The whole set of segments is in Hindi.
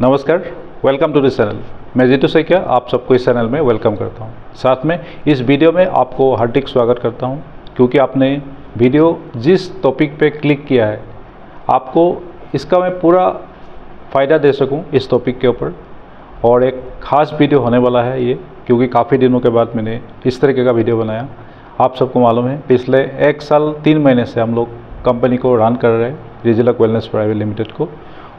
नमस्कार, वेलकम टू दिस चैनल। मैं जीतू सैकिया आप सबको इस चैनल में वेलकम करता हूं। साथ में इस वीडियो में आपको हार्दिक स्वागत करता हूं, क्योंकि आपने वीडियो जिस टॉपिक पे क्लिक किया है आपको इसका मैं पूरा फ़ायदा दे सकूं इस टॉपिक के ऊपर। और एक ख़ास वीडियो होने वाला है ये, क्योंकि काफ़ी दिनों के बाद मैंने इस तरीके का वीडियो बनाया। आप सबको मालूम है पिछले 1 साल 3 महीने से हम लोग कंपनी को रन कर रहे हैं, डिजिलक वेलनेस प्राइवेट लिमिटेड को,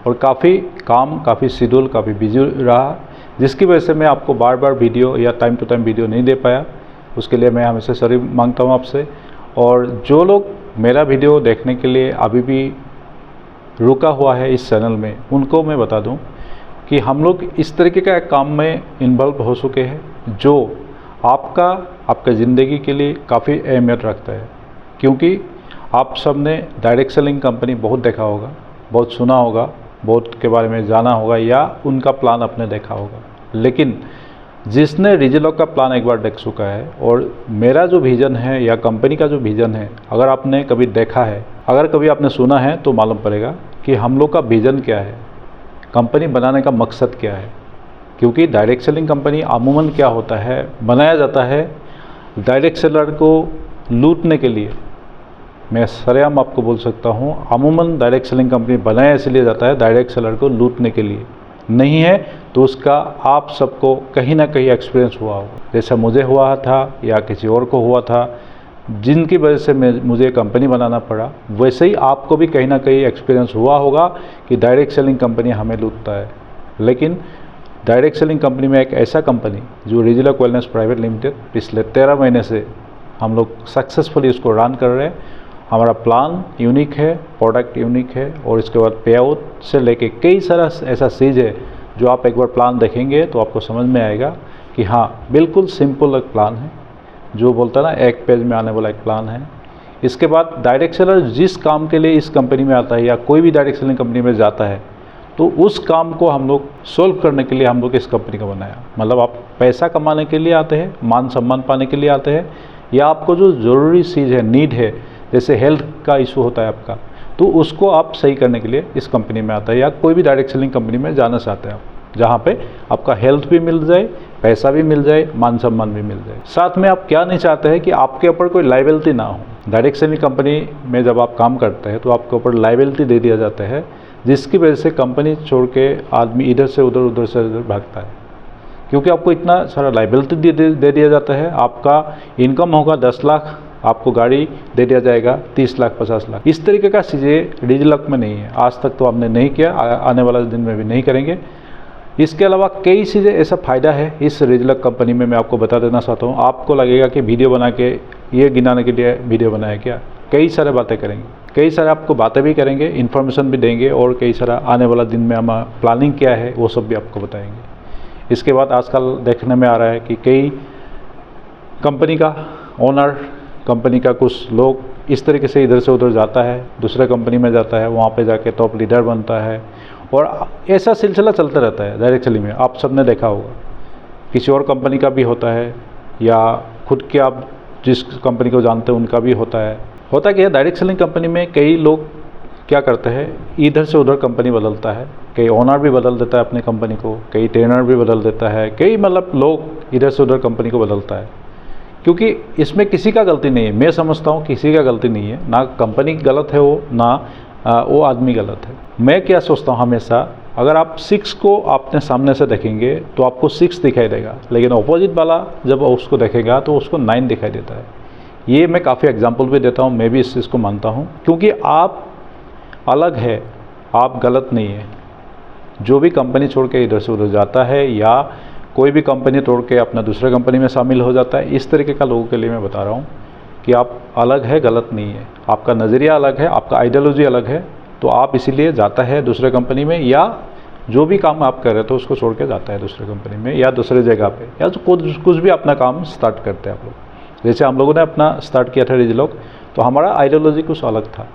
और काफ़ी काम, काफ़ी शेड्यूल, काफ़ी बिजी रहा, जिसकी वजह से मैं आपको बार बार वीडियो या टाइम टू टाइम वीडियो नहीं दे पाया। उसके लिए मैं हमेशा सॉरी मांगता हूँ आपसे। और जो लोग मेरा वीडियो देखने के लिए अभी भी रुका हुआ है इस चैनल में, उनको मैं बता दूं कि हम लोग इस तरीके का एक काम में इन्वॉल्व हो चुके हैं जो आपका ज़िंदगी के लिए काफ़ी अहमियत रखता है। क्योंकि आप सब ने डायरेक्ट सेलिंग कंपनी बहुत देखा होगा, बहुत सुना होगा, बहुत के बारे में जाना होगा, या उनका प्लान आपने देखा होगा। लेकिन जिसने डिजिलॉक का प्लान एक बार देख चुका है, और मेरा जो विज़न है या कंपनी का जो विज़न है, अगर आपने कभी देखा है, अगर कभी आपने सुना है, तो मालूम पड़ेगा कि हम लोग का विज़न क्या है, कंपनी बनाने का मकसद क्या है। क्योंकि डायरेक्ट सेलिंग कंपनी अमूमन क्या होता है, बनाया जाता है डायरेक्ट सेलर को लूटने के लिए। मैं सरेआम आपको बोल सकता हूँ, अमूमन डायरेक्ट सेलिंग कंपनी बनाया इसलिए जाता है डायरेक्ट सेलर को लूटने के लिए। नहीं है तो उसका आप सबको कहीं ना कहीं एक्सपीरियंस हुआ होगा, जैसा मुझे हुआ था या किसी और को हुआ था, जिनकी वजह से मुझे कंपनी बनाना पड़ा। वैसे ही आपको भी कहीं ना कहीं एक्सपीरियंस हुआ होगा कि डायरेक्ट सेलिंग कंपनी हमें लूटता है। लेकिन डायरेक्ट सेलिंग कंपनी में एक ऐसा कंपनी जो डिजिलक वेलनेस प्राइवेट लिमिटेड, पिछले 13 महीने से हम लोग सक्सेसफुली उसको रन कर रहे हैं। हमारा प्लान यूनिक है, प्रोडक्ट यूनिक है, और इसके बाद पे आउट से लेके कई सारा ऐसा चीज़ है जो आप एक बार प्लान देखेंगे तो आपको समझ में आएगा कि हाँ, बिल्कुल सिंपल एक प्लान है, जो बोलता है ना, एक पेज में आने वाला एक प्लान है। इसके बाद डायरेक्ट सेलर जिस काम के लिए इस कंपनी में आता है या कोई भी डायरेक्ट सेलिंग कंपनी में जाता है, तो उस काम को हम लोग सोल्व करने के लिए हम लोग इस कंपनी को बनाया। मतलब आप पैसा कमाने के लिए आते हैं, मान सम्मान पाने के लिए आते हैं, या आपको जो ज़रूरी चीज़ है, नीड है, जैसे हेल्थ का इशू होता है आपका, तो उसको आप सही करने के लिए इस कंपनी में आता है, या कोई भी डायरेक्ट सेलिंग कंपनी में जाना चाहते हैं आप, जहाँ पे आपका हेल्थ भी मिल जाए, पैसा भी मिल जाए, मान सम्मान भी मिल जाए। साथ में आप क्या नहीं चाहते हैं कि आपके ऊपर कोई लाइबिलिटी ना हो। डायरेक्ट सेलिंग कंपनी में जब आप काम करते हैं तो आपके ऊपर लाइबिलिटी दे दिया जाता है, जिसकी वजह से कंपनी छोड़ के आदमी इधर से उधर, उधर से उधर भागता है। क्योंकि आपको इतना सारा लाइबिलिटी दे दिया जाता है। आपका इनकम होगा 10 लाख, आपको गाड़ी दे दिया जाएगा 30 लाख, 50 लाख। इस तरीके का चीज़ें डिजिलक में नहीं है, आज तक तो हमने नहीं किया, आने वाले दिन में भी नहीं करेंगे। इसके अलावा कई चीज़ें ऐसा फ़ायदा है इस डिजिलक कंपनी में, मैं आपको बता देना चाहता हूँ। आपको लगेगा कि वीडियो बना के ये गिनाने के लिए वीडियो बनाया क्या, कई सारे बातें करेंगे, कई सारे आपको बातें भी करेंगे, इन्फॉर्मेशन भी देंगे, और कई सारा आने वाला दिन में हम प्लानिंग क्या है वो सब भी आपको बताएंगे। इसके बाद आजकल देखने में आ रहा है कि कई कंपनी का ओनर, कंपनी का कुछ लोग इस तरीके से इधर से उधर जाता है, दूसरे कंपनी में जाता है, वहाँ पे जाके टॉप लीडर बनता है, और ऐसा सिलसिला चलता रहता है डायरेक्ट सेलिंग में। आप सब ने देखा होगा, किसी और कंपनी का भी होता है, या खुद के आप जिस कंपनी को जानते हैं उनका भी होता है। होता क्या है, डायरेक्ट सेलिंग कंपनी में कई लोग क्या करते हैं, इधर से उधर कंपनी बदलता है, कई ओनर भी बदल देता है अपनी कंपनी को, कई ट्रेनर भी बदल देता है, कई मतलब लोग इधर से उधर कंपनी को बदलता है। क्योंकि इसमें किसी का गलती नहीं है, मैं समझता हूँ किसी का गलती नहीं है, ना कंपनी गलत है वो, ना वो आदमी गलत है। मैं क्या सोचता हूँ हमेशा, अगर आप 6 को अपने सामने से देखेंगे तो आपको 6 दिखाई देगा, लेकिन अपोजिट वाला जब उसको देखेगा तो उसको 9 दिखाई देता है। ये मैं काफ़ी एग्जाम्पल भी देता हूँ, मैं भी इस चीज़ को मानता हूँ, क्योंकि आप अलग है, आप गलत नहीं है। जो भी कंपनी छोड़ के इधर से उधर जाता है, या कोई भी कंपनी तोड़ के अपना दूसरे कंपनी में शामिल हो जाता है, इस तरीके का लोगों के लिए मैं बता रहा हूँ कि आप अलग है, गलत नहीं है। आपका नज़रिया अलग है, आपका आइडियोलॉजी अलग है, तो आप इसीलिए जाता है दूसरे कंपनी में, या जो भी काम आप कर रहे थे उसको छोड़ के जाता है दूसरे कंपनी में या दूसरे जगह पे, या तो कुछ भी अपना काम स्टार्ट करते हैं आप लोग। जैसे हम लोगों ने अपना स्टार्ट किया था डिजिलॉक, तो हमारा आइडियोलॉजी कुछ अलग था।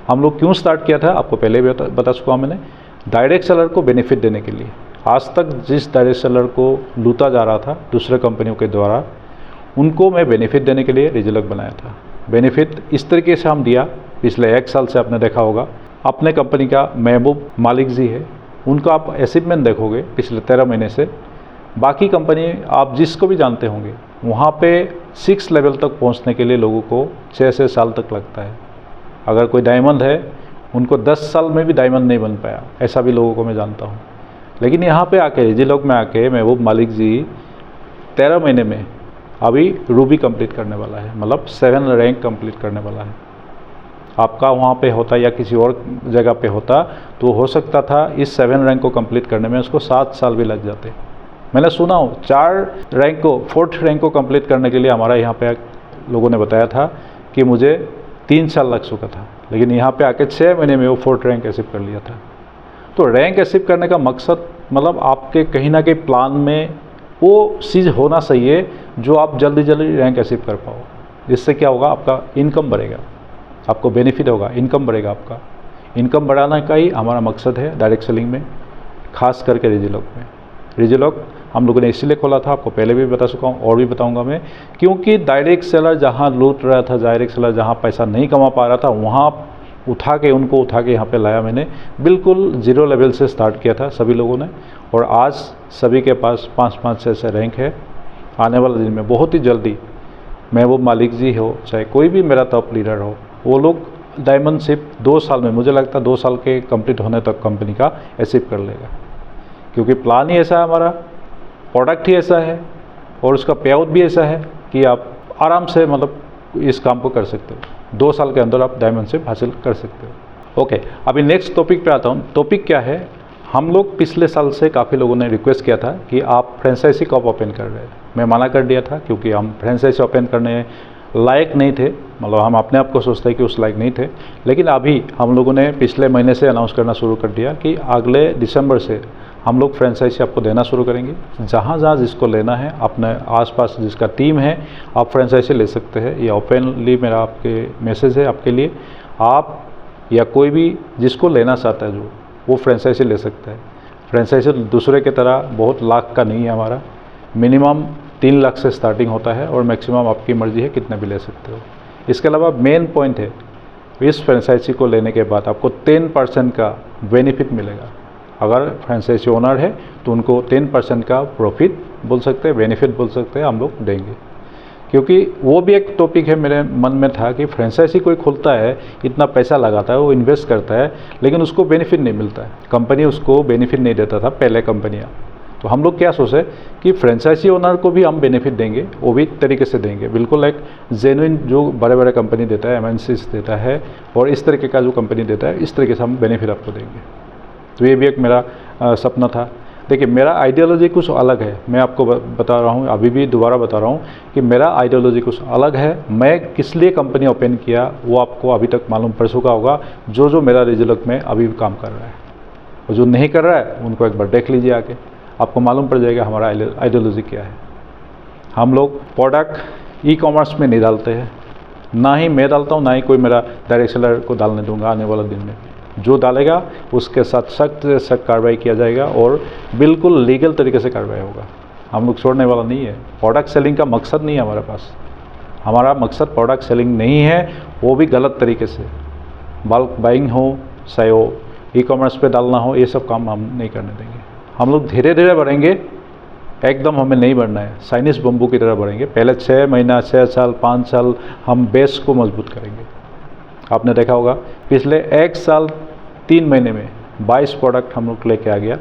हम लोग क्यों स्टार्ट किया था आपको पहले भी बता चुका हूँ मैंने, डायरेक्ट सेलर को बेनिफिट देने के लिए। आज तक जिस डायरेक्ट सेलर को लूटा जा रहा था दूसरे कंपनियों के द्वारा, उनको मैं बेनिफिट देने के लिए डिजिलक बनाया था। बेनिफिट इस तरीके से हम दिया, पिछले 1 साल से आपने देखा होगा, अपने कंपनी का महबूब मालिक जी है, उनका आप अचीवमेंट देखोगे पिछले 13 महीने से, बाकी कंपनी आप जिसको भी जानते होंगे वहाँ पे 6 लेवल तक पहुँचने के लिए लोगों को 6 से साल तक लगता है। अगर कोई डायमंड है उनको 10 साल में भी डायमंड नहीं बन पाया, ऐसा भी लोगों को मैं जानता हूँ। लेकिन यहाँ पे आके डिजिलॉकर में आके महबूब मालिक जी 13 महीने में अभी रूबी कंप्लीट करने वाला है, मतलब 7 रैंक कंप्लीट करने वाला है। आपका वहाँ पे होता या किसी और जगह पे होता तो हो सकता था इस 7 रैंक को कंप्लीट करने में उसको 7 साल भी लग जाते। मैंने सुना हो 4 रैंक को 4th रैंक को कंप्लीट करने के लिए हमारा यहाँ पे लोगों ने बताया था कि मुझे 3 साल लग चुका था, लेकिन यहाँ पे आके 6 महीने में वो 4th रैंक अचीव कर लिया था। तो रैंक अचीव करने का मकसद मतलब आपके कहीं ना कहीं प्लान में वो चीज़ होना चाहिए जो आप जल्दी जल्दी रैंक अचीव कर पाओ। इससे क्या होगा, आपका इनकम बढ़ेगा, आपको बेनिफिट होगा, इनकम बढ़ेगा। आपका इनकम बढ़ाने का ही हमारा मकसद है डायरेक्ट सेलिंग में, खास करके डिजिलॉकर में। डिजिलॉकर हम लोगों ने इसीलिए खोला था, आपको पहले भी बता चुका हूँ और भी बताऊंगा मैं, क्योंकि डायरेक्ट सेलर जहाँ लूट रहा था, डायरेक्ट सेलर जहाँ पैसा नहीं कमा पा रहा था, वहाँ उनको उठा के यहाँ पे लाया मैंने। बिल्कुल 0 लेवल से स्टार्ट किया था सभी लोगों ने, और आज सभी के पास 5-5 6 रैंक है। आने वाले दिन में बहुत ही जल्दी महबूब मालिक जी हो, चाहे कोई भी मेरा टॉप लीडर हो, वो लोग डायमंड सिर्फ 2 साल में, मुझे लगता है 2 साल के कंप्लीट होने तक कंपनी का अचीव कर लेगा, क्योंकि प्लान ही ऐसा है, हमारा प्रोडक्ट ही ऐसा है और उसका पे आउट भी ऐसा है कि आप आराम से मतलब इस काम को कर सकते हो। 2 साल के अंदर आप डायमंड सिप हासिल कर सकते हो। ओके, अभी नेक्स्ट टॉपिक पे आता हूँ। टॉपिक क्या है, हम लोग पिछले साल से काफ़ी लोगों ने रिक्वेस्ट किया था कि आप फ्रेंचाइजी कब ओपन कर रहे हैं। मैं मना कर दिया था क्योंकि हम फ्रेंचाइजी ओपन करने लायक नहीं थे, मतलब हम अपने आप को सोचते हैं कि उस लायक नहीं थे। लेकिन अभी हम लोगों ने पिछले महीने से अनाउंस करना शुरू कर दिया कि अगले दिसंबर से हम लोग फ्रेंचाइजी आपको देना शुरू करेंगे। जहाँ जहाँ जिसको लेना है, अपने आसपास जिसका टीम है, आप फ्रेंचाइजी ले सकते हैं। ये ओपनली मेरा आपके मैसेज है आपके लिए। आप या कोई भी जिसको लेना चाहता है जो, वो फ्रेंचाइजी ले सकता है। फ्रेंचाइजी दूसरे की तरह बहुत लाख का नहीं है, हमारा मिनिमम 3 लाख से स्टार्टिंग होता है और मैक्सिमम आपकी मर्जी है कितने भी ले सकते हो। इसके अलावा मेन पॉइंट है, इस फ्रेंचाइजी को लेने के बाद आपको 10% का बेनिफिट मिलेगा। अगर फ्रेंचाइजी ओनर है तो उनको 10% का प्रॉफिट बोल सकते हैं, बेनिफिट बोल सकते हैं, हम लोग देंगे। क्योंकि वो भी एक टॉपिक है मेरे मन में था कि फ्रेंचाइजी कोई खोलता है, इतना पैसा लगाता है, वो इन्वेस्ट करता है, लेकिन उसको बेनिफिट नहीं मिलता है। कंपनी उसको बेनिफिट नहीं देता था पहले कंपनियाँ। तो हम लोग क्या सोचे कि फ्रेंचाइजी ओनर को भी हम बेनिफिट देंगे, वो भी तरीके से देंगे, बिल्कुल एक जेन्युइन जो बड़े बड़े कंपनी देता है, MNCs देता है और इस तरीके का जो कंपनी देता है, इस तरीके से हम बेनिफिट आपको देंगे। तो ये भी एक मेरा सपना था। देखिए, मेरा आइडियोलॉजी कुछ अलग है। मैं आपको बता रहा हूँ, अभी भी दोबारा बता रहा हूँ कि मेरा आइडियोलॉजी कुछ अलग है। मैं किस लिए कंपनी ओपन किया वो आपको अभी तक मालूम पड़ चुका होगा, जो मेरा डिजिलॉकर में अभी भी काम कर रहा है, और जो नहीं कर रहा है उनको एक बार देख लीजिए आके, आपको मालूम पड़ जाएगा हमारा आइडियोलॉजी क्या है। हम लोग प्रोडक्ट ई-कॉमर्स में नहीं डालते हैं, ना ही मैं डालता हूँ, ना ही कोई मेरा डायरेक्ट सेलर को डालने दूंगा। आने वाला दिन में जो डालेगा उसके साथ सख्त से सख्त कार्रवाई किया जाएगा और बिल्कुल लीगल तरीके से कार्रवाई होगा। हम लोग छोड़ने वाला नहीं है। प्रोडक्ट सेलिंग का मकसद नहीं है हमारे पास, हमारा मकसद प्रोडक्ट सेलिंग नहीं है, वो भी गलत तरीके से। बल्क बाइंग हो, चाहे वो ई-कॉमर्स पे डालना हो, ये सब काम हम नहीं करने देंगे। हम लोग धीरे धीरे बढ़ेंगे, एकदम हमें नहीं बढ़ना है, चाइनीज़ बम्बू की तरह बढ़ेंगे। पहले 6 महीना, 6 साल, 5 साल हम बेस को मजबूत करेंगे। आपने देखा होगा पिछले 1 साल 3 महीने में 22 प्रोडक्ट हम लोग लेके आ गया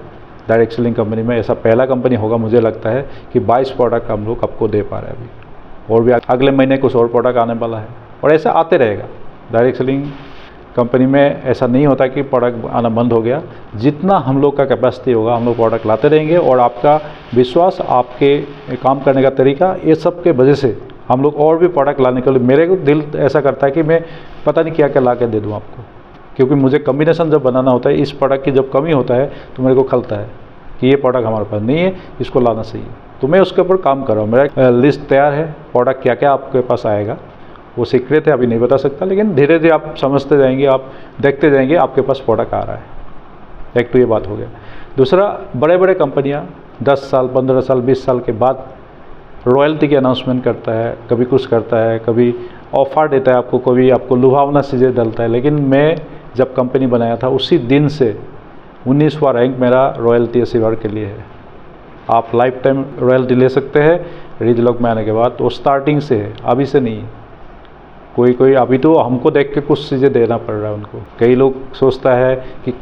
डायरेक्ट सेलिंग कंपनी में। ऐसा पहला कंपनी होगा मुझे लगता है कि 22 प्रोडक्ट हम लोग आपको दे पा रहे हैं अभी, और भी अगले महीने कुछ और प्रोडक्ट आने वाला है, और ऐसा आते रहेगा। डायरेक्ट सेलिंग कंपनी में ऐसा नहीं होता कि प्रोडक्ट आना बंद हो गया। जितना हम लोग का कैपेसिटी होगा हम लोग प्रोडक्ट लाते रहेंगे, और आपका विश्वास, आपके काम करने का तरीका, ये सब के वजह से हम लोग और भी प्रोडक्ट लाने के लिए, मेरे को दिल ऐसा करता है कि मैं पता नहीं क्या क्या ला के दे दूँ आपको, क्योंकि मुझे कम्बिनेशन जब बनाना होता है, इस प्रोडक्ट की जब कमी होता है तो मेरे को खलता है कि ये प्रोडक्ट हमारे पास नहीं है, इसको लाना चाहिए। तो मैं उसके ऊपर काम कर रहा हूँ। मेरा लिस्ट तैयार है, प्रोडक्ट क्या क्या आपके पास आएगा, वो सीक्रेट है, अभी नहीं बता सकता, लेकिन धीरे धीरे आप समझते जाएंगे, आप देखते जाएंगे, आपके पास प्रोडक्ट आ रहा है। एक तो ये बात हो गया। दूसरा, बड़े बड़े कंपनियाँ 10 साल, 15 साल, 20 साल के बाद रॉयल्टी की अनाउंसमेंट करता है, कभी कुछ करता है, कभी ऑफर देता है आपको, कभी आपको लुभावना चीज़ें डालता है। लेकिन मैं जब कंपनी बनाया था उसी दिन से 19वां रैंक मेरा रॉयल्टी अचीवर के लिए है। आप लाइफ टाइम रॉयल्टी ले सकते हैं रीजलॉक में आने के बाद। वो स्टार्टिंग से है, अभी से नहीं। कोई अभी तो हमको देख के कुछ चीज़ें देना पड़ रहा है उनको। कई लोग सोचता है कि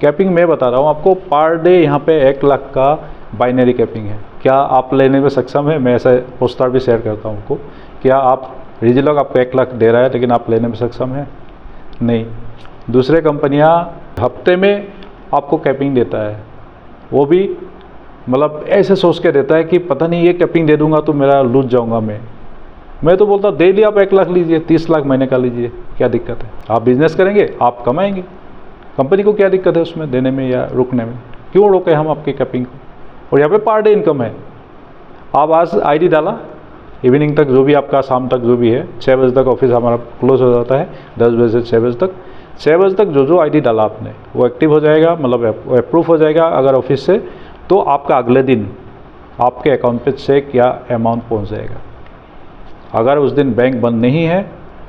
कैपिंग मैं बता रहा हूँ आपको, पर डे यहाँ पे 1 लाख का बाइनरी कैपिंग है। क्या आप लेने में सक्षम है? मैं ऐसा पोस्टर भी शेयर करता हूँ आपको। क्या आप रीजलॉक आपको 1 लाख दे रहा है लेकिन आप लेने में सक्षम है? नहीं। दूसरे कंपनियाँ हफ्ते में आपको कैपिंग देता है, वो भी मतलब ऐसे सोच के देता है कि पता नहीं ये कैपिंग दे दूंगा तो मेरा लूज जाऊंगा मैं तो बोलता डेली आप 1 लाख लीजिए, 30 लाख महीने का लीजिए, क्या दिक्कत है? आप बिजनेस करेंगे, आप कमाएंगे, कंपनी को क्या दिक्कत है उसमें देने में या रुकने में? क्यों रोके हम आपकी कैपिंग को? और यहाँ पे पर डे इनकम है। आप आज आईडी डाला, इवनिंग तक जो भी आपका, शाम तक जो भी है, 6 बजे तक ऑफिस हमारा क्लोज हो जाता है, 10 बजे से 6 बजे तक। 6 बजे तक जो आईडी डाला आपने वो एक्टिव हो जाएगा, मतलब अप्रूव हो जाएगा अगर ऑफिस से, तो आपका अगले दिन आपके अकाउंट पे चेक या अमाउंट पहुंच जाएगा। अगर उस दिन बैंक बंद नहीं है,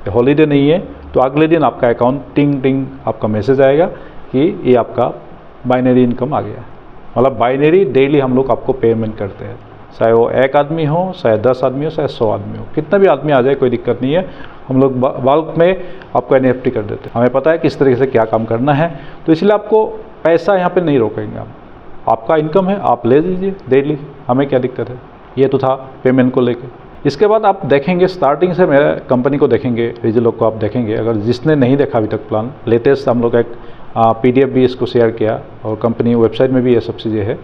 हॉलीडे नहीं है, तो अगले दिन आपका अकाउंट टिंग आपका मैसेज आएगा कि ये आपका बाइनरी इनकम आ गया। मतलब बाइनरी डेली हम लोग आपको पेमेंट करते हैं, चाहे वो 1 आदमी हो, चाहे 10 आदमी हो, चाहे 100 आदमी हो, कितना भी आदमी आ जाए कोई दिक्कत नहीं है। हम लोग बल्क में आपको NFT कर देते हैं। हमें पता है किस तरीके से क्या काम करना है, तो इसलिए आपको पैसा यहाँ पे नहीं रोकेंगे हम। आपका इनकम है, आप ले लीजिए डेली, हमें क्या दिक्कत है। ये तो था पेमेंट को लेके। इसके बाद आप देखेंगे स्टार्टिंग से मेरे कंपनी को देखेंगे, रीजलॉक को आप देखेंगे। अगर जिसने नहीं देखा अभी तक प्लान, लेटेस्ट हम लोग एक PDF भी इसको शेयर किया और कंपनी वेबसाइट में भी ये सब चीज़ें है।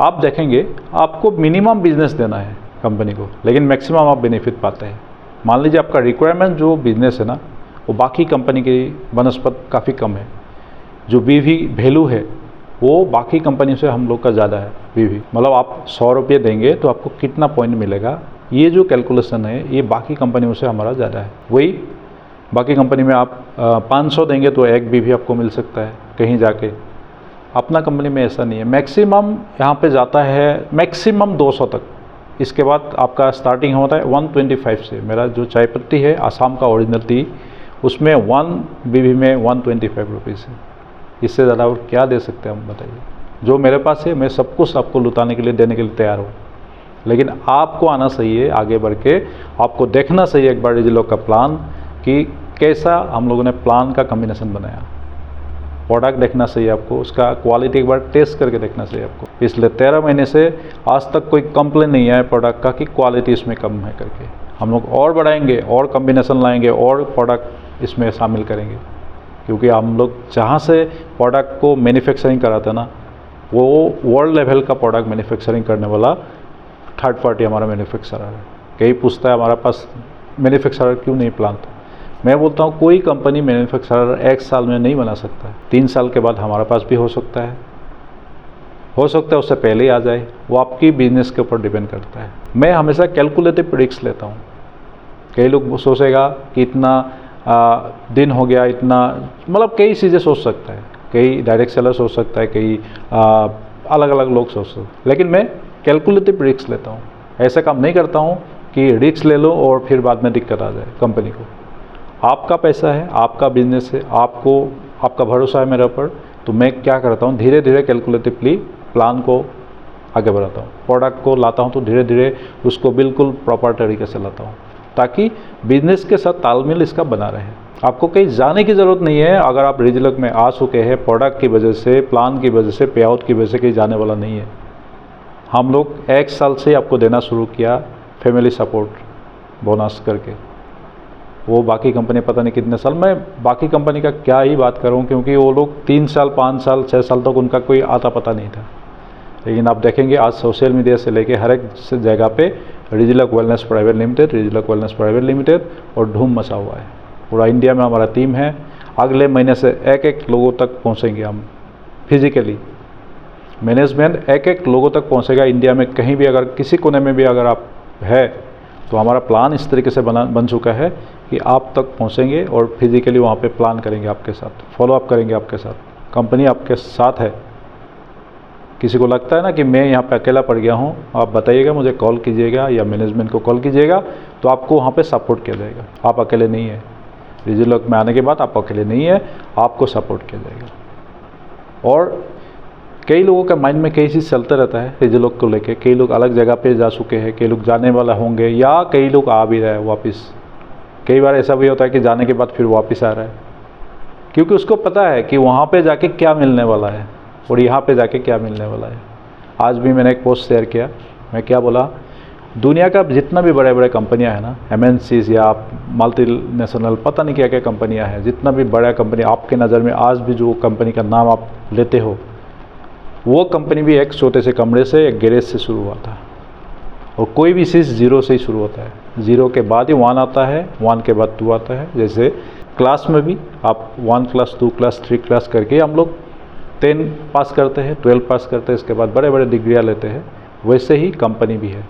आप देखेंगे आपको मिनिमम बिजनेस देना है कंपनी को, लेकिन मैक्सिमम आप बेनिफिट पाते हैं। मान लीजिए आपका रिक्वायरमेंट जो बिजनेस है ना, वो बाकी कंपनी की बनस्पत काफ़ी कम है। जो BV वैल्यू है वो बाकी कंपनी से हम लोग का ज़्यादा है। BV मतलब आप 100 रुपये देंगे तो आपको कितना पॉइंट मिलेगा, ये जो कैलकुलेशन है ये बाकी कंपनियों से हमारा ज़्यादा है। वही बाकी कंपनी में आप 500 देंगे तो 1 BV आपको मिल सकता है कहीं जाके। अपना कंपनी में ऐसा नहीं है। मैक्सिमम यहाँ पे जाता है मैक्सिमम 200 तक। इसके बाद आपका स्टार्टिंग होता है 125 से। मेरा जो चाय पत्ती है आसाम का ओरिजिनल टी, उसमें 1 BV में 125 रुपीज़ है। इससे ज़्यादा और क्या दे सकते हैं हम, बताइए। जो मेरे पास है मैं सब कुछ आपको लुटाने के लिए, देने के लिए तैयार हूँ, लेकिन आपको आना चाहिए आगे बढ़ के। आपको देखना चाहिए एक बार रीजलॉक का प्लान कि कैसा हम लोगों ने प्लान का कम्बिनेशन बनाया। प्रोडक्ट देखना चाहिए आपको, उसका क्वालिटी एक बार टेस्ट करके देखना चाहिए आपको। पिछले 13 महीने से आज तक कोई कंप्लेन नहीं आया प्रोडक्ट का कि क्वालिटी इसमें कम है करके। हम लोग और बढ़ाएंगे, और कम्बिनेशन लाएंगे, और प्रोडक्ट इसमें शामिल करेंगे, क्योंकि हम लोग जहाँ से प्रोडक्ट को मैन्युफैक्चरिंग कराते हैं ना, वो वर्ल्ड लेवल का प्रोडक्ट मैन्युफैक्चरिंग करने वाला थर्ड पार्टी हमारा मैन्युफैक्चरर है। कई पूछता है हमारे पास मैन्युफैक्चरर क्यों नहीं प्लांट। मैं बोलता हूँ कोई कंपनी मैन्युफैक्चरर 1 साल में नहीं बना सकता है। 3 साल के बाद हमारे पास भी हो सकता है उससे पहले ही आ जाए। वो आपकी बिजनेस के ऊपर डिपेंड करता है। मैं हमेशा कैलकुलेटिव रिस्क लेता हूँ। कई लोग सोचेगा कि इतना दिन हो गया, इतना मतलब कई चीज़ें सोच सकता है, कई डायरेक्ट सेलर सोच सकता है, कई अलग अलग लोग सोच सकते हैं, लेकिन मैं कैलकुलेटिव रिस्क लेता हूँ। ऐसा काम नहीं करता हूँ कि रिस्क ले लो और फिर बाद में दिक्कत आ जाए कंपनी को। आपका पैसा है, आपका बिजनेस है, आपका भरोसा है मेरे ऊपर, तो मैं क्या करता हूँ, धीरे धीरे कैलकुलेटिवली प्लान को आगे बढ़ाता हूँ। प्रोडक्ट को लाता हूँ तो धीरे धीरे उसको बिल्कुल प्रॉपर तरीके से लाता हूँ, ताकि बिजनेस के साथ तालमेल इसका बना रहे। आपको कहीं जाने की ज़रूरत नहीं है। अगर आप रीजलॉक में आ चुके हैं, प्रोडक्ट की वजह से, प्लान की वजह से, पे आउट की वजह से कहीं जाने वाला नहीं है। हम लोग 1 साल से आपको देना शुरू किया फैमिली सपोर्ट बोनस करके। वो बाकी कंपनी पता नहीं कितने साल, मैं बाकी कंपनी का क्या ही बात करूं, क्योंकि वो लोग 3 साल, 5 साल, 6 साल तक उनका कोई आता पता नहीं था। लेकिन आप देखेंगे आज सोशल मीडिया से लेके हर एक जगह पे रीजलॉक वेलनेस प्राइवेट लिमिटेड, रीजलॉक वेलनेस प्राइवेट लिमिटेड और धूम मचा हुआ है। पूरा इंडिया में हमारा टीम है। अगले महीने से एक लोगों तक पहुँचेंगे हम फिजिकली। मैनेजमेंट एक लोगों तक पहुँचेगा इंडिया में। कहीं भी अगर किसी कोने में भी अगर आप है तो हमारा प्लान इस तरीके से बन चुका है कि आप तक पहुँचेंगे और फिजिकली वहाँ पे प्लान करेंगे आपके साथ, फॉलोअप करेंगे आपके साथ। कंपनी आपके साथ है। किसी को लगता है ना कि मैं यहाँ पे अकेला पड़ गया हूँ, आप बताइएगा, मुझे कॉल कीजिएगा या मैनेजमेंट को कॉल कीजिएगा, तो आपको वहाँ पे सपोर्ट किया जाएगा। आप अकेले नहीं है। रीजलॉक में आने के बाद आप अकेले नहीं है, आपको सपोर्ट किया जाएगा। और कई लोगों का माइंड में कई चीज़ चलता रहता है रेजिलोक को लेके। कई लोग अलग जगह पे जा चुके हैं, कई लोग जाने वाला होंगे, या कई लोग आ भी रहे हैं वापस। कई बार ऐसा भी होता है कि जाने के बाद फिर वापस आ रहा है, क्योंकि उसको पता है कि वहाँ पे जाके क्या मिलने वाला है और यहाँ पे जाके क्या मिलने वाला है। आज भी मैंने एक पोस्ट शेयर किया, मैं क्या बोला, दुनिया का जितना भी बड़े बड़े कंपनियां हैं ना, MNCs या आप मल्टीनेशनल पता नहीं क्या क्या कंपनियां हैं, जितना भी बड़ा कंपनी आपके नज़र में आज भी जो कंपनी का नाम आप लेते हो, वो कंपनी भी एक छोटे से कमरे से, एक गैरेज से शुरू हुआ था। और कोई भी चीज़ ज़ीरो से ही शुरू होता है। ज़ीरो के बाद ही 1 आता है, 1 के बाद 2 आता है। जैसे क्लास में भी आप 1 क्लास 2 क्लास 3 क्लास करके हम लोग 10 पास करते हैं, 12 पास करते हैं, इसके बाद बड़े बड़े डिग्रियाँ लेते हैं। वैसे ही कंपनी भी है।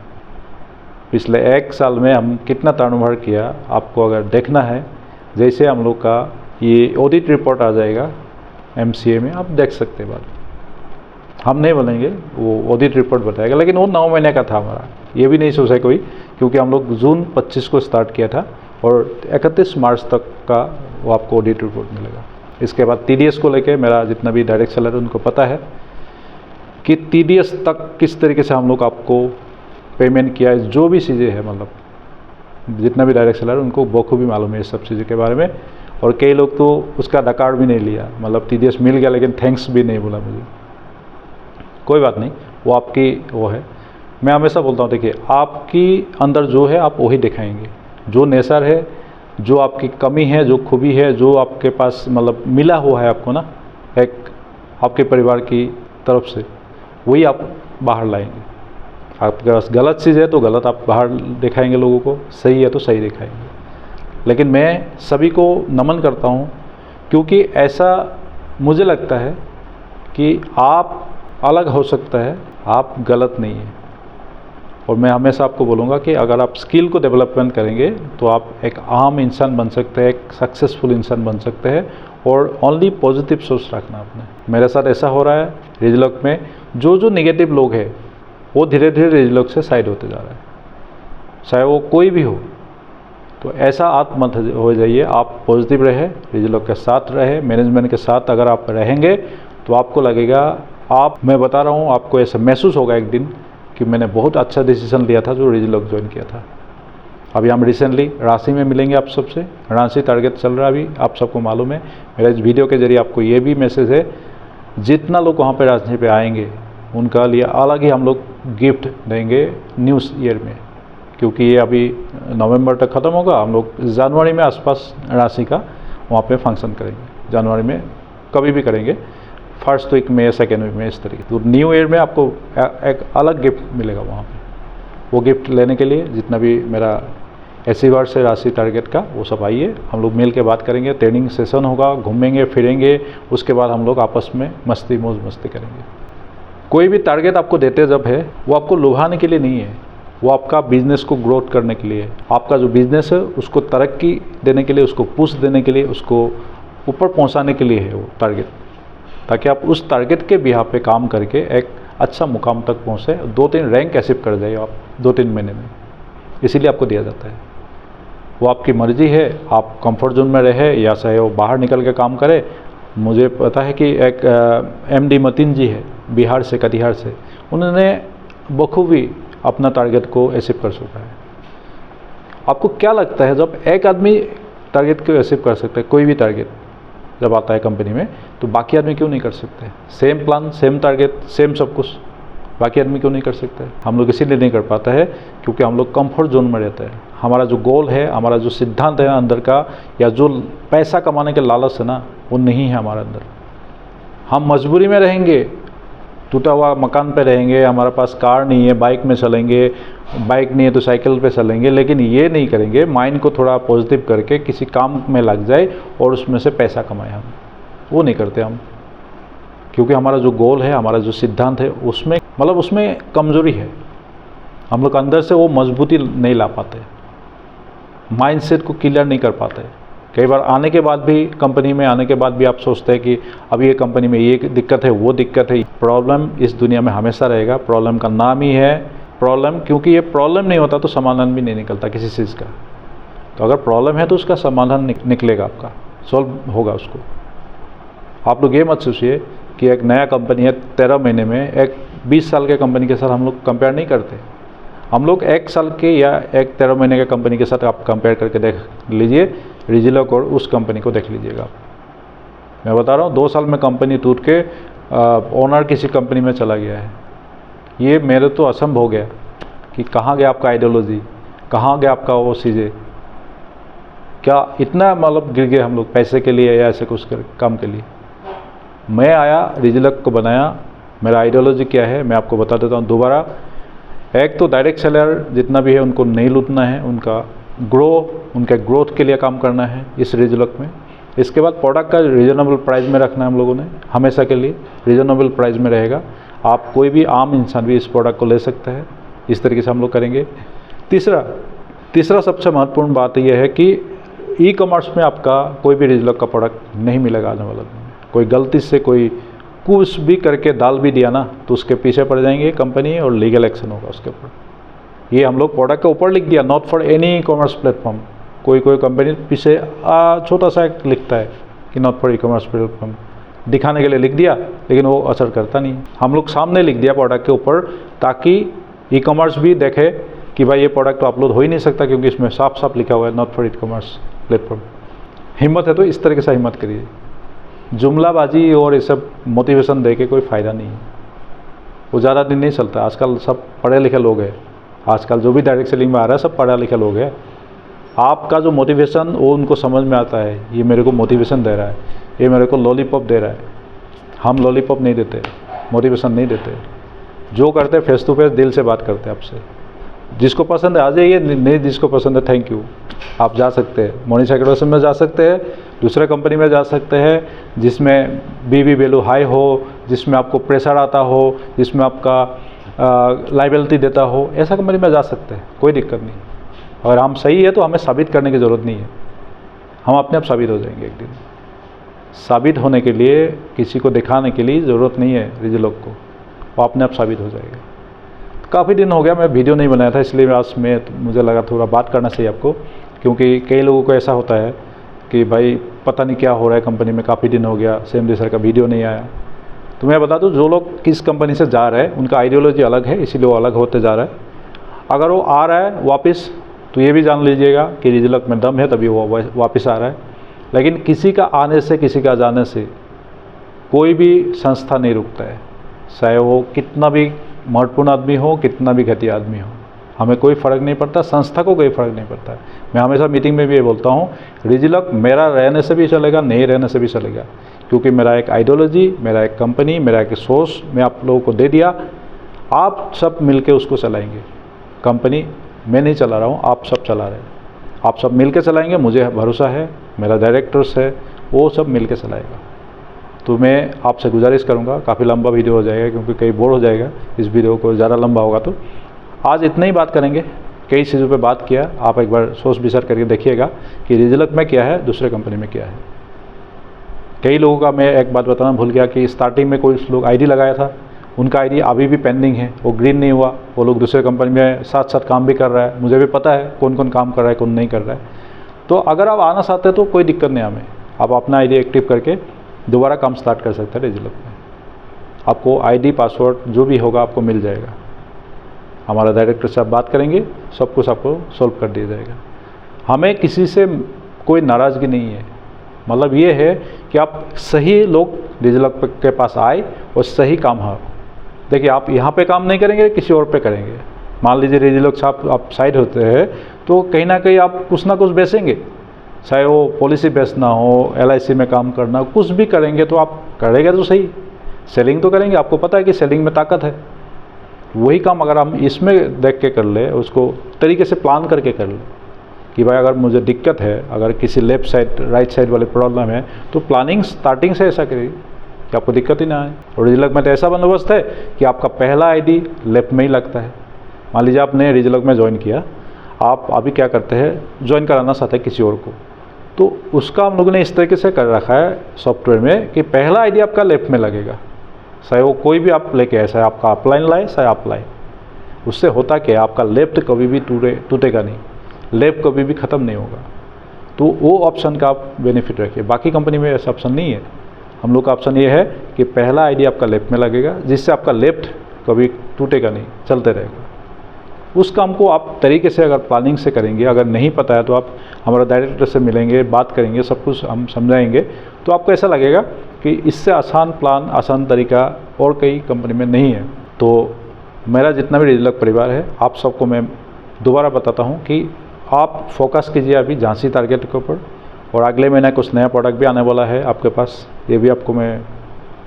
पिछले 1 साल में हम कितना टर्नओवर किया, आपको अगर देखना है, जैसे हम लोग का ये ऑडिट रिपोर्ट आ जाएगा MCA में, आप देख सकते हैं। बात हम नहीं बोलेंगे, वो ऑडिट रिपोर्ट बताएगा, लेकिन वो 9 महीने का था हमारा। ये भी नहीं सोचा कोई, क्योंकि हम लोग जून 25 को स्टार्ट किया था और 31 मार्च तक का वो आपको ऑडिट रिपोर्ट मिलेगा। इसके बाद TDS को लेके मेरा जितना भी डायरेक्ट सेलर है उनको पता है कि TDS तक किस तरीके से हम लोग आपको पेमेंट किया है, जो भी चीज़ें हैं, मतलब जितना भी डायरेक्ट सेलर उनको बखूबी मालूम है इस सब चीज़ों के बारे में। और कई लोग तो उसका रिकॉर्ड भी नहीं लिया, मतलब TDS मिल गया लेकिन थैंक्स भी नहीं बोला मुझे। कोई बात नहीं, वो आपकी वो है। मैं हमेशा बोलता हूँ, देखिए आपकी अंदर जो है आप वही दिखाएंगे, जो नेचर है, जो आपकी कमी है, जो खूबी है, जो आपके पास मतलब मिला हुआ है आपको ना, एक आपके परिवार की तरफ से, वही आप बाहर लाएंगे। आपके पास गलत चीज़ है तो गलत आप बाहर दिखाएंगे लोगों को, सही है तो सही दिखाएंगे। लेकिन मैं सभी को नमन करता हूँ, क्योंकि ऐसा मुझे लगता है कि आप अलग हो सकता है, आप गलत नहीं है। और मैं हमेशा आपको बोलूँगा कि अगर आप स्किल को डेवलपमेंट करेंगे तो आप एक आम इंसान बन सकते हैं, एक सक्सेसफुल इंसान बन सकते हैं। और ओनली पॉजिटिव सोच रखना आपने। मेरे साथ ऐसा हो रहा है रेजिलोक में, जो नेगेटिव लोग हैं वो धीरे धीरे रेजिलोक से साइड होते जा रहा है, चाहे वो कोई भी हो। तो ऐसा आप मत हो जाइए, आप पॉजिटिव रहे, रेजिलोक के साथ रहे, मैनेजमेंट के साथ अगर आप रहेंगे तो आपको लगेगा, मैं बता रहा हूँ, आपको ऐसा महसूस होगा एक दिन कि मैंने बहुत अच्छा डिसीजन लिया था जो रेजिलोक ज्वाइन किया था। अभी हम रिसेंटली रांची में मिलेंगे आप सबसे। रांची टारगेट चल रहा है अभी, आप सबको मालूम है। मेरे इस वीडियो के जरिए आपको ये भी मैसेज है, जितना लोग वहाँ पे रांची पे आएंगे उनका लिए अलग ही हम लोग गिफ्ट देंगे न्यू ईयर में, क्योंकि ये अभी नवंबर तक ख़त्म होगा। हम लोग जनवरी में आसपास रांची का वहाँ पे फंक्शन करेंगे, जनवरी में कभी भी करेंगे, फर्स्ट वीक में, सेकेंड वीक में, इस तरीके। तो न्यू ईयर में आपको एक अलग गिफ्ट मिलेगा वहाँ पे। वो गिफ्ट लेने के लिए जितना भी मेरा एसीवार से राशि टारगेट का, वो सब आइए, हम लोग मिल के बात करेंगे, ट्रेनिंग सेशन होगा, घूमेंगे फिरेंगे, उसके बाद हम लोग आपस में मस्ती मौज मस्ती करेंगे। कोई भी टारगेट आपको देते जब है, वो आपको लुभाने के लिए नहीं है, वो आपका बिजनेस को ग्रोथ करने के लिए है। आपका जो बिजनेस है उसको तरक्की देने के लिए, उसको पुश देने के लिए, उसको ऊपर पहुँचाने के लिए है वो टारगेट, ताकि आप उस टारगेट के बिहाफ पे काम करके एक अच्छा मुकाम तक पहुँचे, 2-3 रैंक अचीव कर जाइए आप 2-3 महीने में। इसीलिए आपको दिया जाता है। वो आपकी मर्जी है, आप कंफर्ट जोन में रहे या चाहे वो बाहर निकल के काम करे। मुझे पता है कि एक MD मतीन जी है, बिहार से, कटिहार से, उन्होंने बखूबी अपना टारगेट को अचीव कर चुका है। आपको क्या लगता है, जब एक आदमी टारगेट को अचीव कर सकता है, कोई भी टारगेट जब आता है कंपनी में, तो बाकी आदमी क्यों नहीं कर सकते? Same plan, same target, same सब कुछ, बाकी आदमी क्यों नहीं कर सकते? हम लोग इसीलिए नहीं कर पाता है क्योंकि हम लोग कंफर्ट जोन में रहते हैं। हमारा जो गोल है, हमारा जो सिद्धांत है अंदर का, या जो पैसा कमाने के लालच है ना, वो नहीं है हमारे अंदर। हम मजबूरी में रहेंगे, टूटा हुआ मकान पे रहेंगे, हमारे पास कार नहीं है, बाइक में चलेंगे, बाइक नहीं है तो साइकिल पे चलेंगे, लेकिन ये नहीं करेंगे माइंड को थोड़ा पॉजिटिव करके किसी काम में लग जाए और उसमें से पैसा कमाए। हम वो नहीं करते हम, क्योंकि हमारा जो गोल है, हमारा जो सिद्धांत है, उसमें मतलब उसमें कमज़ोरी है। हम लोग अंदर से वो मजबूती नहीं ला पाते, माइंडसेट को क्लियर नहीं कर पाते। कई बार आने के बाद भी, कंपनी में आने के बाद भी आप सोचते हैं कि अभी ये कंपनी में ये दिक्कत है, वो दिक्कत है। प्रॉब्लम इस दुनिया में हमेशा रहेगा, प्रॉब्लम का नाम ही है प्रॉब्लम, क्योंकि ये प्रॉब्लम नहीं होता तो समाधान भी नहीं निकलता किसी चीज़ का। तो अगर प्रॉब्लम है तो उसका समाधान निकलेगा, आपका सॉल्व होगा उसको। आप लोग ये मत सोचिए कि एक नया कंपनी है 13 महीने में, एक 20 साल के कंपनी के साथ हम लोग कंपेयर नहीं करते। हम लोग 1 साल के या एक 13 महीने के कंपनी के साथ आप कंपेयर करके देख लीजिए डिजिलॉकर और उस कंपनी को देख लीजिएगा। मैं बता रहा हूँ 2 साल में कंपनी टूट के ओनर किसी कंपनी में चला गया है। ये मेरे तो असंभव हो गया कि कहाँ गया आपका आइडियोलॉजी, कहाँ गया आपका वो चीज़ें, क्या इतना मतलब गिर गए हम लोग पैसे के लिए या ऐसे कुछ काम के लिए। मैं आया डिजिलॉकर को बनाया, मेरा आइडियोलॉजी क्या है मैं आपको बता देता हूँ दोबारा। एक तो डायरेक्ट सेलर जितना भी है उनको नहीं लूटना है, उनके ग्रोथ के लिए काम करना है इस डिजिलॉकर में। इसके बाद प्रोडक्ट का रीजनेबल प्राइस में रखना है हम लोगों ने, हमेशा के लिए रीजनेबल प्राइस में रहेगा। आप कोई भी आम इंसान भी इस प्रोडक्ट को ले सकता है, इस तरीके से हम लोग करेंगे। तीसरा सबसे महत्वपूर्ण बात यह है कि ई कॉमर्स में आपका कोई भी डिजिलॉकर का प्रोडक्ट नहीं मिलेगा आने वाला दिन में। कोई गलती से कोई कुछ भी करके डाल भी दिया ना तो उसके पीछे पड़ जाएंगे कंपनी और लीगल एक्शन होगा उसके ऊपर। ये हम लोग प्रोडक्ट के ऊपर लिख दिया not for any e commerce platform. कोई कंपनी पीछे छोटा सा एक लिखता है कि not for e commerce platform, दिखाने के लिए लिख दिया लेकिन वो असर करता नहीं। हम लोग सामने लिख दिया प्रोडक्ट के ऊपर ताकि ई कॉमर्स भी देखे कि भाई ये प्रोडक्ट तो अपलोड हो ही नहीं सकता क्योंकि इसमें साफ साफ लिखा हुआ है not for e commerce platform. हिम्मत है तो इस तरीके से हिम्मत करिए। जुमलाबाजी और ये सब मोटिवेशन दे के कोई फ़ायदा नहीं है, वो ज़्यादा दिन नहीं चलता। आजकल सब पढ़े लिखे लोग हैं, आजकल जो भी डायरेक्ट सेलिंग में आ रहा है सब पढ़ा लिखा लोग हैं। आपका जो मोटिवेशन वो उनको समझ में आता है, ये मेरे को मोटिवेशन दे रहा है, ये मेरे को लॉलीपॉप दे रहा है। हम लॉलीपॉप नहीं देते, मोटिवेशन नहीं देते। जो करते फेस टू फेस दिल से बात करते हैं आपसे। जिसको पसंद है आ जाइए, नहीं जिसको पसंद है थैंक यू। आप जा सकते हैं मोनिश एक्रेशन में जा सकते हैं, दूसरे कंपनी में जा सकते हैं जिसमें बीवी वैल्यू हाई हो, जिसमें आपको प्रेशर आता हो, जिसमें आपका लाइबिलिटी देता हो, ऐसा कंपनी में जा सकते हैं, कोई दिक्कत नहीं। अगर हम सही है तो हमें साबित करने की ज़रूरत नहीं है, हम अपने आप साबित हो जाएंगे एक दिन। साबित होने के लिए किसी को दिखाने के लिए ज़रूरत नहीं है डिजिलॉकर को, वो अपने आप साबित हो जाएगा। काफ़ी दिन हो गया मैं वीडियो नहीं बनाया था, इसलिए आज मुझे लगा थोड़ा बात करना चाहिए आपको, क्योंकि कई लोगों को ऐसा होता है कि भाई पता नहीं क्या हो रहा है कंपनी में, काफ़ी दिन हो गया CMD सर का वीडियो नहीं आया। तो मैं बता दूं जो लोग किस कंपनी से जा रहे हैं उनका आइडियोलॉजी अलग है, इसीलिए वो अलग होते जा रहा है। अगर वो आ रहा है वापस तो ये भी जान लीजिएगा कि डिजिलॉकर में दम है तभी वो वापस आ रहा है। लेकिन किसी का आने से किसी का जाने से कोई भी संस्था नहीं रुकता है, चाहे वो कितना भी महत्वपूर्ण आदमी हो, कितना भी घटिया आदमी हो, हमें कोई फ़र्क नहीं पड़ता, संस्था को कोई फ़र्क नहीं पड़ता है। मैं हमेशा मीटिंग में भी ये बोलता हूँ, डिजिलॉकर मेरा रहने से भी चलेगा, नहीं रहने से भी चलेगा, क्योंकि मेरा एक आइडियोलॉजी, मेरा एक कंपनी, मेरा एक सोर्स मैं आप लोगों को दे दिया। आप सब मिलके उसको चलाएंगे। कंपनी मैं नहीं चला रहा हूँ, आप सब चला रहे हैं, आप सब मिलके चलाएंगे, मुझे भरोसा है, मेरा डायरेक्टर्स है, वो सब मिलके चलाएगा। तो मैं आपसे गुजारिश करूंगा, काफ़ी लंबा वीडियो हो जाएगा क्योंकि कहीं बोर हो जाएगा इस वीडियो को, ज़्यादा लंबा होगा तो आज इतना ही बात करेंगे। कई चीज़ों पे बात किया, आप एक बार सोच विचार करके देखिएगा कि डिजिलॉकर में क्या है, दूसरे कंपनी में क्या है। कई लोगों का मैं एक बात बताना भूल गया कि स्टार्टिंग में कोई लोग आईडी लगाया था, उनका आईडी अभी भी पेंडिंग है, वो ग्रीन नहीं हुआ। वो लोग दूसरे कंपनी में साथ साथ काम भी कर रहा है, मुझे भी पता है कौन कौन काम कर रहा है कौन नहीं कर रहा है। तो अगर आप आना चाहते हैं तो कोई दिक्कत नहीं हमें, आप अपना आईडी एक्टिव करके दोबारा काम स्टार्ट कर सकते हैं डिजिलॉकर में। आपको आईडी पासवर्ड जो भी होगा आपको मिल जाएगा, हमारा डायरेक्टर से आप बात करेंगे, सब कुछ आपको सॉल्व कर दिया जाएगा। हमें किसी से कोई नाराज़गी नहीं है, मतलब ये है कि आप सही लोग डिजिलॉकर के पास आए और सही काम हो। देखिए आप यहाँ पे काम नहीं करेंगे, किसी और पे करेंगे। मान लीजिए डिजिलॉकर से आप साइड होते हैं तो कहीं ना कहीं आप कुछ ना कुछ बेचेंगे, चाहे वो पॉलिसी बेचना हो, LIC में काम करना हो, कुछ भी करेंगे तो आप करेंगे तो सही, सेलिंग तो करेंगे। आपको पता है कि सेलिंग में ताकत है। वही काम अगर हम इसमें देख के कर ले, उसको तरीके से प्लान करके कर ले कि भाई अगर मुझे दिक्कत है, अगर किसी लेफ्ट साइड राइट साइड वाले प्रॉब्लम है तो प्लानिंग स्टार्टिंग से ऐसा करिए कि आपको दिक्कत ही ना आए। और डिजिलॉकर में तो ऐसा बंदोबस्त है कि आपका पहला आईडी लेफ्ट में ही लगता है। मान लीजिए आपने डिजिलॉकर में ज्वाइन किया, आप अभी क्या करते हैं, ज्वाइन कराना चाहते हैं किसी और को, तो उसका हम लोगों ने इस तरीके से कर रखा है सॉफ्टवेयर में कि पहला आईडी आपका लेफ्ट में लगेगा, चाहे वो कोई भी आप लेके आए, चाहे आपका अपलाइन लाए चाहे आप लाए। उससे होता क्या, आपका लेफ्ट कभी भी टूटेगा नहीं, लेफ्ट कभी भी ख़त्म नहीं होगा। तो वो ऑप्शन का आप बेनिफिट रखिए। बाकी कंपनी में ऐसा ऑप्शन नहीं है, हम लोग का ऑप्शन ये है कि पहला आईडी आपका लेफ्ट में लगेगा, जिससे आपका लेफ्ट कभी टूटेगा नहीं, चलते रहेगा। उस काम को आप तरीके से अगर प्लानिंग से करेंगे, अगर नहीं पता है तो आप हमारा डायरेक्टर से मिलेंगे, बात करेंगे, सब कुछ हम समझाएंगे, तो आपको ऐसा लगेगा कि इससे आसान प्लान, आसान तरीका और कई कंपनी में नहीं है। तो मेरा जितना भी डिजिलॉक परिवार है, आप सबको मैं दोबारा बताता हूँ कि आप फोकस कीजिए अभी झांसी टारगेट के ऊपर, और अगले महीने कुछ नया प्रोडक्ट भी आने वाला है आपके पास, ये भी आपको मैं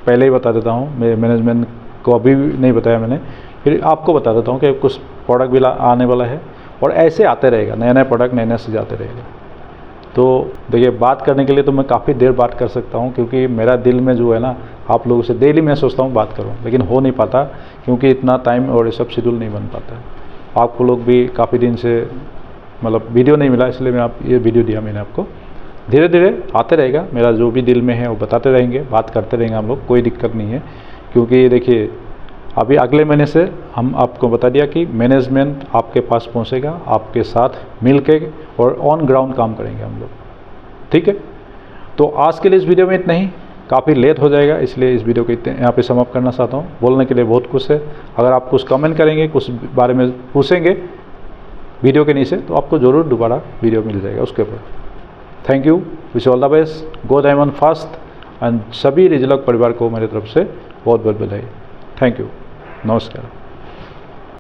पहले ही बता देता हूँ। मेरे मैनेजमेंट को अभी भी नहीं बताया मैंने, फिर आपको बता देता हूँ कि कुछ प्रोडक्ट भी आने वाला है, और ऐसे आते रहेगा, नया नया प्रोडक्ट नए नए से जाते रहेगा। तो देखिए, बात करने के लिए तो मैं काफ़ी देर बात कर सकता हूँ, क्योंकि मेरा दिल में जो है ना, आप लोगों से डेली मैं सोचता हूँ बात करूँ, लेकिन हो नहीं पाता क्योंकि इतना टाइम और ये सब शेड्यूल नहीं बन पाता है। आपको लोग भी काफ़ी दिन से मतलब वीडियो नहीं मिला, इसलिए मैं आप ये वीडियो दिया मैंने आपको। धीरे धीरे आते रहेगा, मेरा जो भी दिल में है वो बताते रहेंगे, बात करते रहेंगे हम लोग, कोई दिक्कत नहीं है। क्योंकि देखिए, अभी अगले महीने से हम आपको बता दिया कि मैनेजमेंट आपके पास पहुंचेगा, आपके साथ मिल के और ऑन ग्राउंड काम करेंगे हम लोग, ठीक है। तो आज के लिए इस वीडियो में इतना ही, काफ़ी लेट हो जाएगा, इसलिए इस वीडियो को यहाँ पे समाप्त करना चाहता हूँ। बोलने के लिए बहुत कुछ है, अगर आप कुछ कमेंट करेंगे, कुछ बारे में पूछेंगे वीडियो के नीचे, तो आपको ज़रूर दोबारा वीडियो मिल जाएगा उसके ऊपर। Thank you, wish all the best, go diamond fast, and सभी डिजिलॉक परिवार को मेरी तरफ से बहुत बहुत बधाई। थैंक यू, नमस्कार।